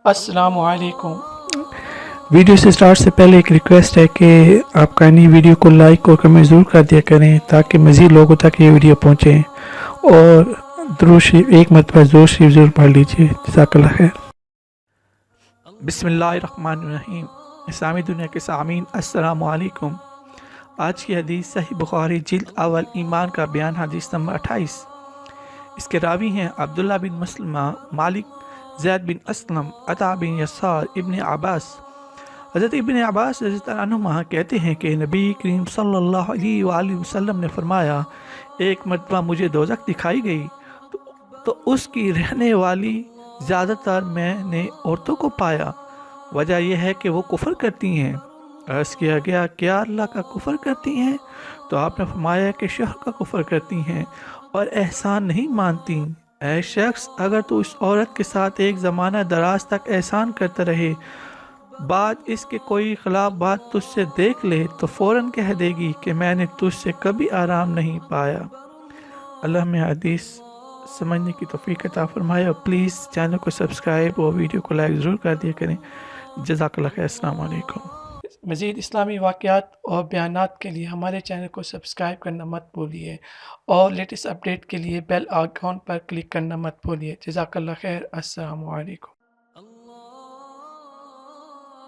अस्सलाम वालेकुम। वीडियो से स्टार्ट से पहले एक रिक्वेस्ट है कि आप काइंडली वीडियो को लाइक और कमेंट ज़रूर कर दिया करें ताकि मज़ीद लोगों तक ये वीडियो पहुँचे, और दुरूद शरीफ एक मरतबा ज़रूर शरीफ ज़रूर पढ़ लीजिए। जज़ाकल्लाह खैर। बिस्मिल्लाहिर्रहमानिर्रहीम। इस्लामी दुनिया के सामीन अस्सलामु अलैकुम। आज की हदीस सही बुखारी जिल्द अव्वल ईमान का बयान हदीस नंबर 28। इसके रावी हैं अब्दुल्ला बिन मसलमा, मालिक, ज़ैद बिन असलम, अता बिन यसार, इब्न अब्बास। हज़रत इब्न अब्बास रज़ियल्लाहु अन्हुमा कहते हैं कि नबी करीम सल्लल्लाहु अलैहि वसल्लम ने फरमाया, एक मरतबा मुझे दोज़ख दिखाई गई तो उसकी रहने वाली ज़्यादातर मैंने औरतों को पाया। वजह यह है कि वो कुफ़र करती हैं। अर्ज़ किया गया, क्या अल्लाह का कुफ़र करती हैं? तो आपने फरमाया कि शोहर का कुफ़र करती हैं और एहसान नहीं मानती। ऐ शख्स, अगर तू इस औरत के साथ एक ज़माना दराज तक एहसान करता रहे, बाद इसके कोई ख़िलाफ़ बात तुझसे देख ले तो फ़ौरन कह देगी कि मैंने तुझसे कभी आराम नहीं पाया। अल्लाह में हदीस समझने की तौफीक अता फरमाए। और प्लीज़ चैनल को सब्सक्राइब और वीडियो को लाइक ज़रूर कर दिया करें। जज़ाकल्लाह खैर। अस्सलाम वालेकुम। मज़ीद इस्लामी वाक़यात और बयानात के लिए हमारे चैनल को सब्सक्राइब करना मत भूलिए, और लेटेस्ट अपडेट के लिए बेल आइकॉन पर क्लिक करना मत भूलिए। जज़ाकल्लाह खैर। अस्सलाम वालेकुम।